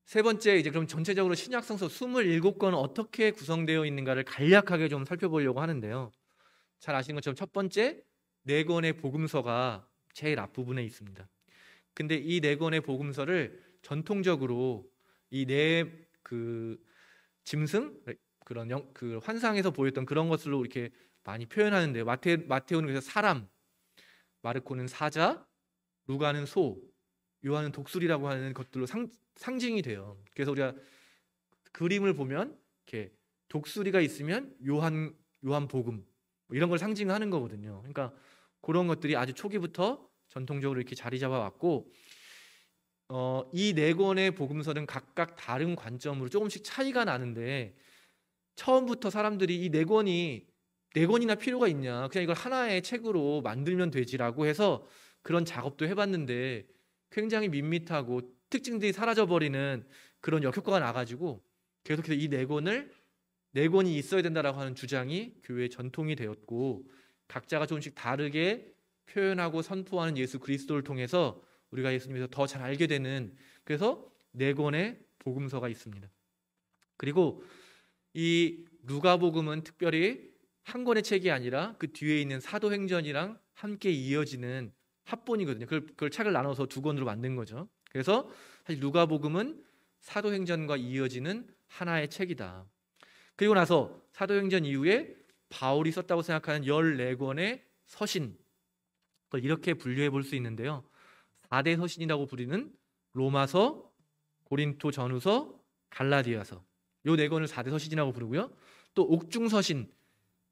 세 번째, 이제 그럼 전체적으로 신약 성서 27권은 어떻게 구성되어 있는가를 간략하게 좀 살펴보려고 하는데요. 잘 아시는 것처럼 첫 번째, 네 권의 복음서가 제일 앞부분에 있습니다. 근데 이 네 권의 복음서를 전통적으로 이 네 그 짐승, 그런 그 환상에서 보였던 그런 것으로 이렇게 많이 표현하는데요. 마테오는 그래서 사람, 마르코는 사자, 루가는 소, 요한은 독수리라고 하는 것들로 상징이 돼요. 그래서 우리가 그림을 보면 이렇게 독수리가 있으면 요한 복음 뭐 이런 걸 상징하는 거거든요. 그러니까 그런 것들이 아주 초기부터 전통적으로 이렇게 자리 잡아왔고, 이 네 권의 복음서는 각각 다른 관점으로 조금씩 차이가 나는데, 처음부터 사람들이 이 네 권이나 필요가 있냐, 그냥 이걸 하나의 책으로 만들면 되지라고 해서 그런 작업도 해봤는데 굉장히 밋밋하고 특징들이 사라져버리는 그런 역효과가 나가지고 계속해서 이 네 권이 있어야 된다라고 하는 주장이 교회의 전통이 되었고, 각자가 조금씩 다르게 표현하고 선포하는 예수 그리스도를 통해서 우리가 예수님에서 더 잘 알게 되는, 그래서 네 권의 복음서가 있습니다. 그리고 이 누가복음은 특별히 한 권의 책이 아니라 그 뒤에 있는 사도행전이랑 함께 이어지는 합본이거든요. 그걸 책을 나눠서 두 권으로 만든 거죠. 그래서 사실 누가복음은 사도행전과 이어지는 하나의 책이다. 그리고 나서 사도행전 이후에 바울이 썼다고 생각하는 14권의 서신, 그걸 이렇게 분류해 볼 수 있는데요. 4대 서신이라고 부르는 로마서, 고린토 전후서, 갈라디아서, 요 네 권을 4대 서신이라고 부르고요. 또 옥중 서신,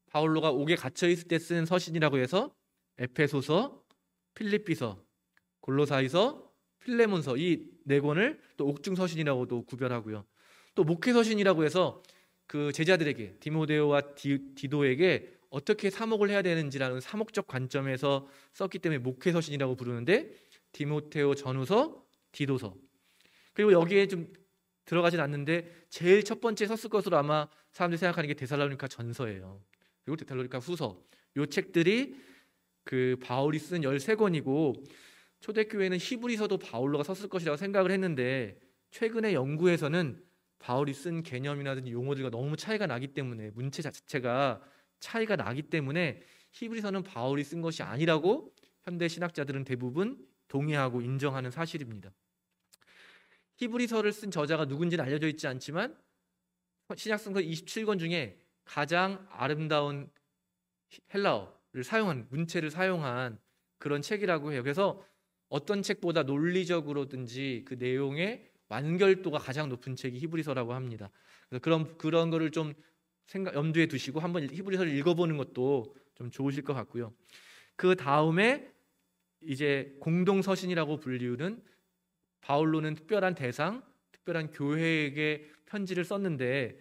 바울로가 옥에 갇혀 있을 때 쓴 서신이라고 해서 에페소서, 필립비서, 골로사이서, 필레몬서, 이 네 권을 또 옥중 서신이라고도 구별하고요. 또 목회 서신이라고 해서 그 제자들에게, 디모데오와 디도에게 어떻게 사목을 해야 되는지라는 사목적 관점에서 썼기 때문에 목회 서신이라고 부르는데, 디모테오 전후서, 디도서. 그리고 여기에 좀 들어가진 않는데 제일 첫 번째 썼을 것으로 아마 사람들이 생각하는 게 데살로니가 전서예요. 그리고 데살로니가 후서. 요 책들이 그 바울이 쓴 13권이고, 초대교회는 히브리서도 바울로가 썼을 것이라고 생각을 했는데, 최근의 연구에서는 바울이 쓴 개념이라든지 용어들과 너무 차이가 나기 때문에, 문체 자체가 차이가 나기 때문에 히브리서는 바울이 쓴 것이 아니라고 현대 신학자들은 대부분 동의하고 인정하는 사실입니다. 히브리서를 쓴 저자가 누군지는 알려져 있지 않지만 신약성서 27권 중에 가장 아름다운 헬라어를 사용한, 문체를 사용한 그런 책이라고 해요. 그래서 어떤 책보다 논리적으로든지 그 내용의 완결도가 가장 높은 책이 히브리서라고 합니다. 그래서 그런 거를 좀 염두에 두시고 한번 히브리서를 읽어보는 것도 좀 좋으실 것 같고요. 그 다음에 이제 공동서신이라고 불리우는, 바울로는 특별한 대상, 특별한 교회에게 편지를 썼는데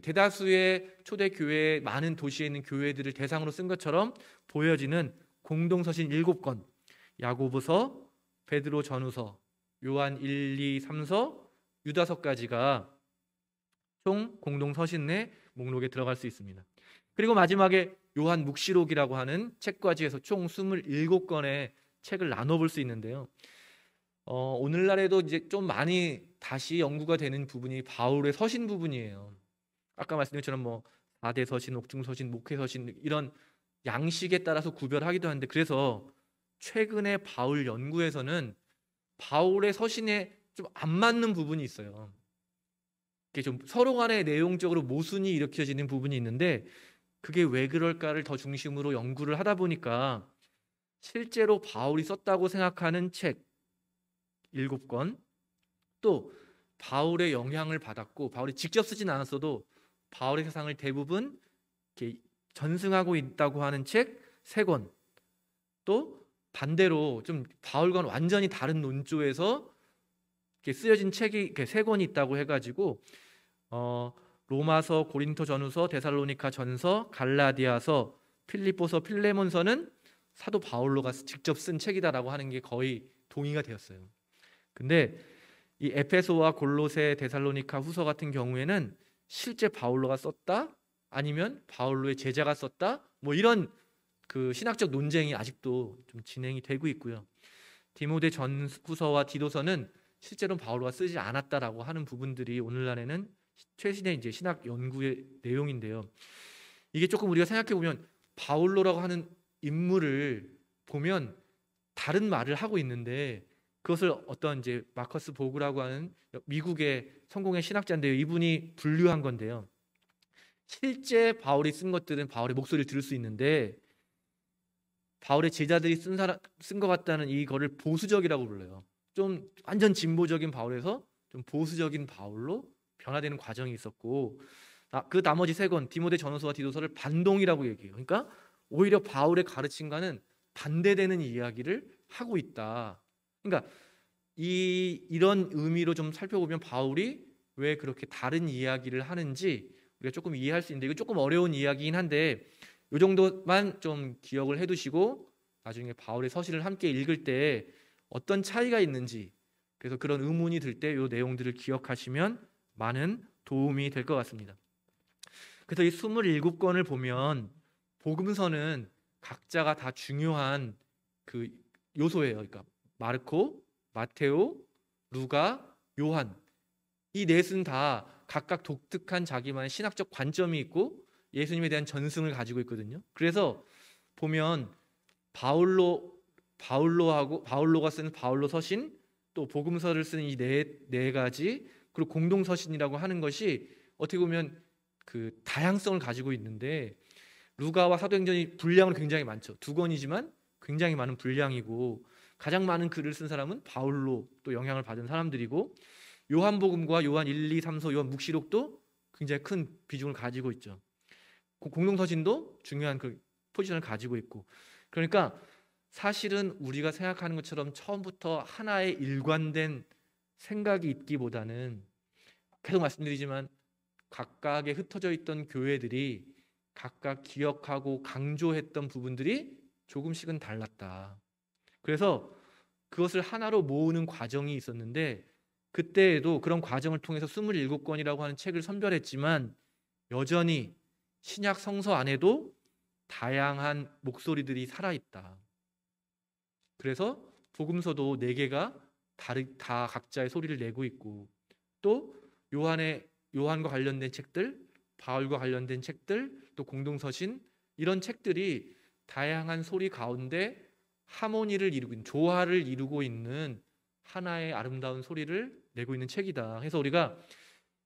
대다수의 초대교회 많은 도시에 있는 교회들을 대상으로 쓴 것처럼 보여지는 공동서신 7권, 야고보서, 베드로 전후서, 요한 1, 2, 3서, 유다서까지가 총 공동서신 내 목록에 들어갈 수 있습니다. 그리고 마지막에 요한 묵시록이라고 하는 책까지 해서 총 27권의 책을 나눠볼 수 있는데요. 오늘날에도 이제 좀 많이 다시 연구가 되는 부분이 바울의 서신 부분이에요. 아까 말씀드린 것처럼 뭐 4대 서신, 옥중 서신, 목회 서신, 이런 양식에 따라서 구별하기도 하는데, 그래서 최근에 바울 연구에서는 바울의 서신에 좀 안 맞는 부분이 있어요. 이게 좀 서로 간에 내용적으로 모순이 일으켜지는 부분이 있는데, 그게 왜 그럴까를 더 중심으로 연구를 하다 보니까 실제로 바울이 썼다고 생각하는 책 7권, 또 바울의 영향을 받았고 바울이 직접 쓰진 않았어도 바울의 세상을 대부분 이렇게 전승하고 있다고 하는 책 3권, 또 반대로 좀 바울과는 완전히 다른 논조에서 이렇게 쓰여진 책이 이렇게 3권이 있다고 해가지고 로마서, 고린토 전후서, 데살로니가 전서, 갈라디아서, 필립보서, 필레몬서는 사도 바울로가 직접 쓴 책이다라고 하는 게 거의 동의가 되었어요. 근데 이 에페소와 골로새, 데살로니가 후서 같은 경우에는 실제 바울로가 썼다, 아니면 바울로의 제자가 썼다, 뭐 이런 그 신학적 논쟁이 아직도 좀 진행이 되고 있고요. 디모데 전후서와 디도서는 실제로는 바울과 쓰지 않았다라고 하는 부분들이 오늘날에는 최신의 이제 신학 연구의 내용인데요. 이게 조금 우리가 생각해 보면 바울로라고 하는 인물을 보면 다른 말을 하고 있는데 그것을 어떤 이제 마커스 보그라고 하는 미국의 성공의 신학자인데요. 이분이 분류한 건데요. 실제 바울이 쓴 것들은 바울의 목소리를 들을 수 있는데 바울의 제자들이 쓴 것 같다는 이거를 보수적이라고 불러요. 좀 완전 진보적인 바울에서 좀 보수적인 바울로 변화되는 과정이 있었고 그 나머지 세 권 디모데 전후서와 디도서를 반동이라고 얘기해요. 그러니까 오히려 바울의 가르침과는 반대되는 이야기를 하고 있다. 그러니까 이런 의미로 좀 살펴보면 바울이 왜 그렇게 다른 이야기를 하는지 우리가 조금 이해할 수 있는데 이거 조금 어려운 이야기긴 한데 이 정도만 좀 기억을 해두시고 나중에 바울의 서신을 함께 읽을 때 어떤 차이가 있는지 그래서 그런 의문이 들 때 이 내용들을 기억하시면 많은 도움이 될 것 같습니다. 그래서 이 27권을 보면 복음서는 각자가 다 중요한 그 요소예요. 그러니까 마르코, 마테오, 루가, 요한 이 넷은 다 각각 독특한 자기만의 신학적 관점이 있고 예수님에 대한 전승을 가지고 있거든요. 그래서 보면 바울로가 쓰는 바울로 서신 또 복음서를 쓰는 이 네 가지 그리고 공동 서신이라고 하는 것이 어떻게 보면 그 다양성을 가지고 있는데 루가와 사도행전이 분량은 굉장히 많죠. 2권이지만 굉장히 많은 분량이고 가장 많은 글을 쓴 사람은 바울로 또 영향을 받은 사람들이고 요한복음과 요한 1, 2, 3서 요한 묵시록도 굉장히 큰 비중을 가지고 있죠. 공동서신도 중요한 그 포지션을 가지고 있고 그러니까 사실은 우리가 생각하는 것처럼 처음부터 하나의 일관된 생각이 있기보다는 계속 말씀드리지만 각각에 흩어져 있던 교회들이 각각 기억하고 강조했던 부분들이 조금씩은 달랐다. 그래서 그것을 하나로 모으는 과정이 있었는데 그때에도 그런 과정을 통해서 27권이라고 하는 책을 선별했지만 여전히 신약 성서 안에도 다양한 목소리들이 살아있다. 그래서 복음서도 4개가 다 각자의 소리를 내고 있고 또 요한과 관련된 책들, 바울과 관련된 책들, 또 공동서신 이런 책들이 다양한 소리 가운데 하모니를 이루고 있는 조화를 이루고 있는 하나의 아름다운 소리를 내고 있는 책이다. 그래서 우리가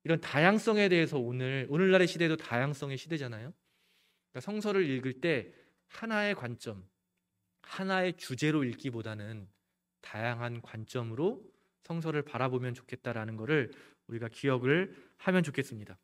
이런 다양성에 대해서 오늘날의 시대도 다양성의 시대잖아요. 그러니까 성서를 읽을 때 하나의 관점, 하나의 주제로 읽기보다는 다양한 관점으로 성서를 바라보면 좋겠다라는 것을 우리가 기억을 하면 좋겠습니다.